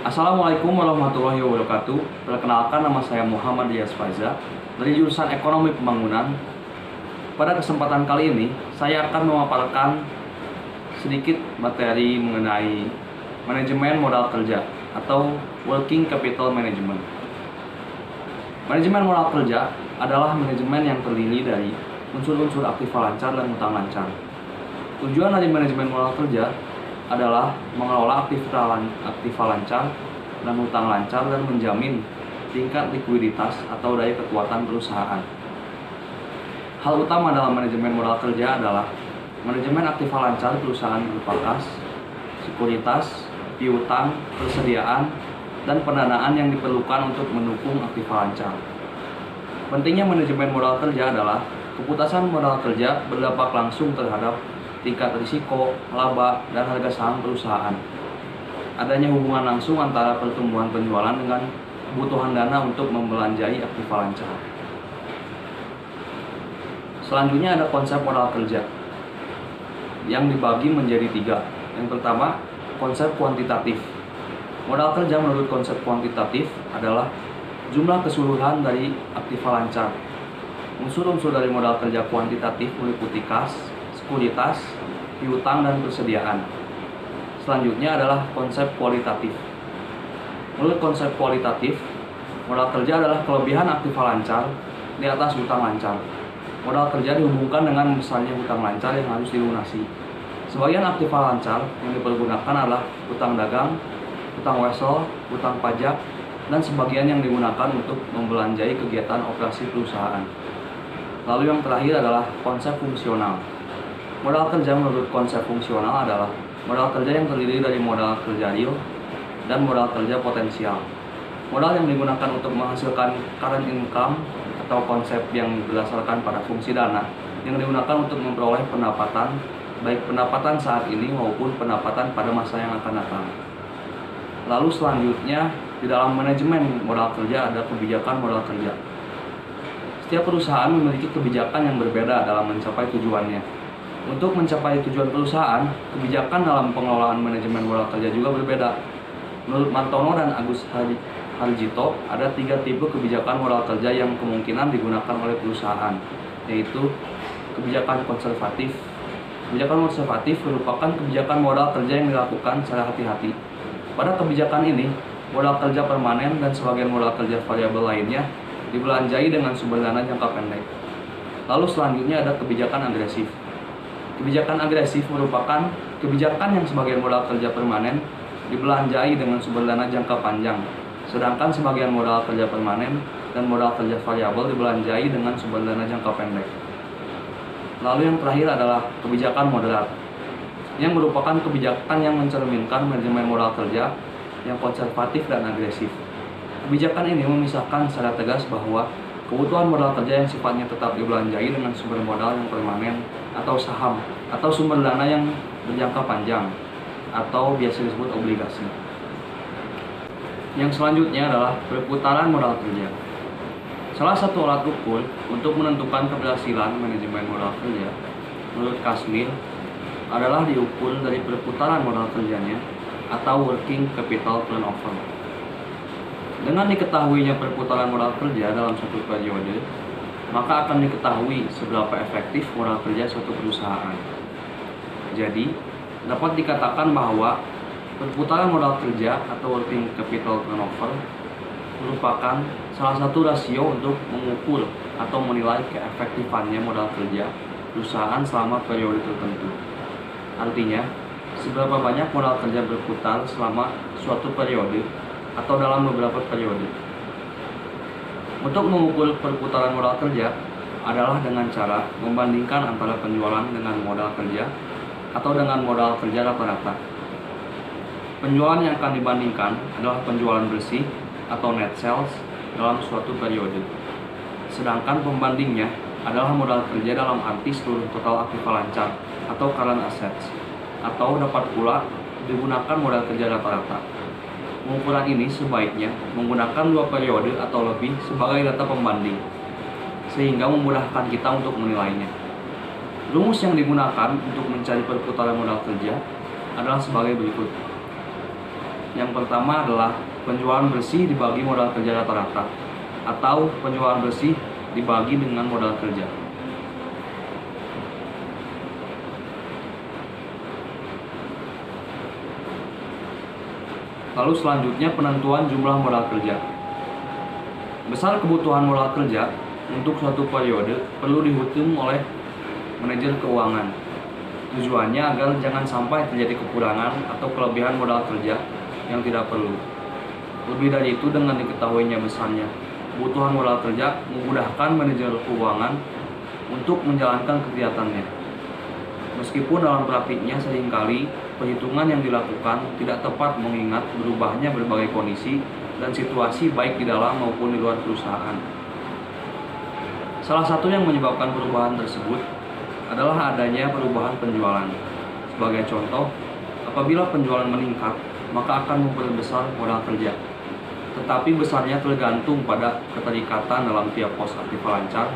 Assalamualaikum warahmatullahi wabarakatuh. Perkenalkan, nama saya Muhammad Dias Faiza dari jurusan Ekonomi Pembangunan. Pada kesempatan kali ini, saya akan memaparkan sedikit materi mengenai manajemen modal kerja atau working capital management. Manajemen modal kerja adalah manajemen yang terdiri dari unsur-unsur aktiva lancar dan hutang lancar. Tujuan dari manajemen modal kerja adalah mengelola aktiva lancar dan hutang lancar dan menjamin tingkat likuiditas atau daya kekuatan perusahaan. Hal utama dalam manajemen modal kerja adalah manajemen aktiva lancar perusahaan berupa kas, sekuritas, piutang, persediaan, dan pendanaan yang diperlukan untuk mendukung aktiva lancar. Pentingnya manajemen modal kerja adalah keputusan modal kerja berdampak langsung terhadap tingkat risiko, laba, dan harga saham perusahaan. Adanya hubungan langsung antara pertumbuhan penjualan dengan kebutuhan dana untuk membelanjai aktiva lancar. Selanjutnya ada konsep modal kerja yang dibagi menjadi 3. Yang pertama, konsep kuantitatif. Modal kerja menurut konsep kuantitatif adalah jumlah keseluruhan dari aktiva lancar. Unsur-unsur dari modal kerja kuantitatif meliputi kas, sekuritas, piutang, dan persediaan. Selanjutnya adalah konsep kualitatif. Menurut konsep kualitatif, modal kerja adalah kelebihan aktiva lancar di atas hutang lancar. Modal kerja dihubungkan dengan besarnya hutang lancar yang harus dilunasi. Sebagian aktiva lancar yang dipergunakan adalah hutang dagang, hutang wesel, hutang pajak, dan sebagian yang digunakan untuk membelanjai kegiatan operasi perusahaan. Lalu yang terakhir adalah konsep fungsional. Modal kerja menurut konsep fungsional adalah modal kerja yang terdiri dari modal kerja real dan modal kerja potensial. Modal yang digunakan untuk menghasilkan current income atau konsep yang berdasarkan pada fungsi dana yang digunakan untuk memperoleh pendapatan, baik pendapatan saat ini maupun pendapatan pada masa yang akan datang. Lalu selanjutnya, di dalam manajemen modal kerja ada kebijakan modal kerja. Setiap perusahaan memiliki kebijakan yang berbeda dalam mencapai tujuannya. Untuk mencapai tujuan perusahaan, kebijakan dalam pengelolaan manajemen modal kerja juga berbeda. Menurut Martono dan Agus Harjito, ada 3 tipe kebijakan modal kerja yang kemungkinan digunakan oleh perusahaan, yaitu kebijakan konservatif. Kebijakan konservatif merupakan kebijakan modal kerja yang dilakukan secara hati-hati. Pada kebijakan ini, modal kerja permanen dan sebagian modal kerja variabel lainnya dibelanjai dengan sumber dana jangka pendek. Lalu selanjutnya ada kebijakan agresif. Kebijakan agresif merupakan kebijakan yang sebagian modal kerja permanen dibelanjai dengan sumber dana jangka panjang, sedangkan sebagian modal kerja permanen dan modal kerja variabel dibelanjai dengan sumber dana jangka pendek. Lalu yang terakhir adalah kebijakan moderat, yang merupakan kebijakan yang mencerminkan manajemen modal kerja yang konservatif dan agresif. Kebijakan ini memisahkan secara tegas bahwa kebutuhan modal kerja yang sifatnya tetap dibelanjai dengan sumber modal yang permanen atau saham atau sumber dana yang berjangka panjang atau biasa disebut obligasi. Yang selanjutnya adalah perputaran modal kerja. Salah satu alat ukur untuk menentukan keberhasilan manajemen modal kerja menurut Kasmir adalah diukur dari perputaran modal kerjanya atau working capital turnover. Dengan diketahuinya perputaran modal kerja dalam satu periode, maka akan diketahui seberapa efektif modal kerja suatu perusahaan. Jadi, dapat dikatakan bahwa perputaran modal kerja atau working capital turnover merupakan salah satu rasio untuk mengukur atau menilai keefektifannya modal kerja perusahaan selama periode tertentu. Artinya, seberapa banyak modal kerja berputar selama suatu periode atau dalam beberapa periode. Untuk mengukur perputaran modal kerja adalah dengan cara membandingkan antara penjualan dengan modal kerja atau dengan modal kerja rata-rata. Penjualan yang akan dibandingkan adalah penjualan bersih atau net sales dalam suatu periode. Sedangkan pembandingnya adalah modal kerja dalam arti seluruh total aktiva lancar atau current assets, atau dapat pula digunakan modal kerja rata-rata. Pengukuran ini sebaiknya menggunakan 2 periode atau lebih sebagai data pembanding, sehingga memudahkan kita untuk menilainya. Rumus yang digunakan untuk mencari perputaran modal kerja adalah sebagai berikut. Yang pertama adalah penjualan bersih dibagi modal kerja rata-rata, atau penjualan bersih dibagi dengan modal kerja. Lalu selanjutnya penentuan jumlah modal kerja. Besar kebutuhan modal kerja untuk suatu periode perlu dihitung oleh manajer keuangan. Tujuannya agar jangan sampai terjadi kekurangan atau kelebihan modal kerja yang tidak perlu. Lebih dari itu, dengan diketahuinya besarnya kebutuhan modal kerja memudahkan manajer keuangan untuk menjalankan kegiatannya. Meskipun dalam praktiknya seringkali perhitungan yang dilakukan tidak tepat mengingat berubahnya berbagai kondisi dan situasi baik di dalam maupun di luar perusahaan. Salah satu yang menyebabkan perubahan tersebut adalah adanya perubahan penjualan. Sebagai contoh, apabila penjualan meningkat, maka akan memperbesar modal kerja. Tetapi besarnya tergantung pada keterikatan dalam tiap pos aktiva lancar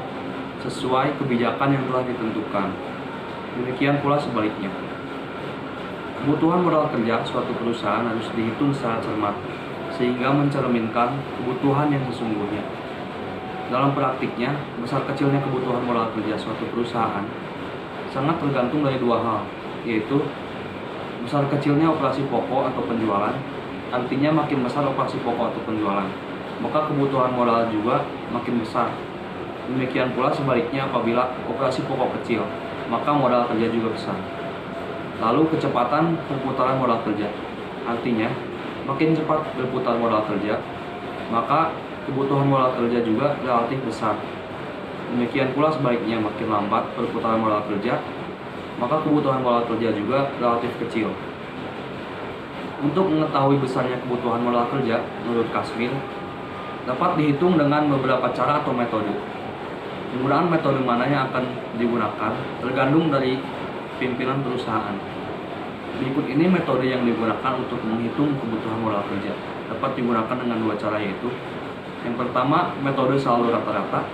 sesuai kebijakan yang telah ditentukan. Demikian pula sebaliknya. Kebutuhan modal kerja suatu perusahaan harus dihitung secara cermat sehingga mencerminkan kebutuhan yang sesungguhnya. Dalam praktiknya, besar kecilnya kebutuhan modal kerja suatu perusahaan sangat tergantung dari dua hal, yaitu besar kecilnya operasi pokok atau penjualan. Artinya makin besar operasi pokok atau penjualan, maka kebutuhan modal juga makin besar. Demikian pula sebaliknya, apabila operasi pokok kecil, maka modal kerja juga besar. Lalu kecepatan perputaran modal kerja. Artinya, makin cepat berputar modal kerja, maka kebutuhan modal kerja juga relatif besar. Demikian pula sebaliknya, makin lambat perputaran modal kerja, maka kebutuhan modal kerja juga relatif kecil. Untuk mengetahui besarnya kebutuhan modal kerja, menurut Kasmir, dapat dihitung dengan beberapa cara atau metode. Penggunaan metode mana yang akan digunakan tergantung dari pimpinan perusahaan. Berikut ini metode yang digunakan untuk menghitung kebutuhan modal kerja. Dapat digunakan dengan dua cara, yaitu yang pertama, metode saldo rata-rata.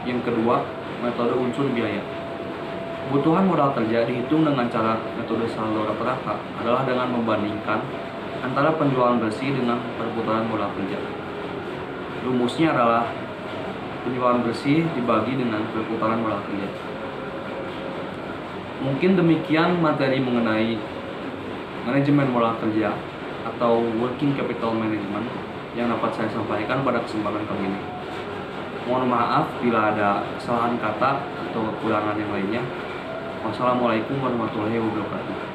Yang kedua, metode unsur biaya. Kebutuhan modal kerja dihitung dengan cara metode saldo rata-rata adalah dengan membandingkan antara penjualan bersih dengan perputaran modal kerja. Rumusnya adalah penjualan bersih dibagi dengan perputaran modal kerja. Mungkin demikian materi mengenai manajemen modal kerja atau working capital management yang dapat saya sampaikan pada kesempatan kali ini. Mohon maaf bila ada kesalahan kata atau kekurangan yang lainnya. Wassalamualaikum warahmatullahi wabarakatuh.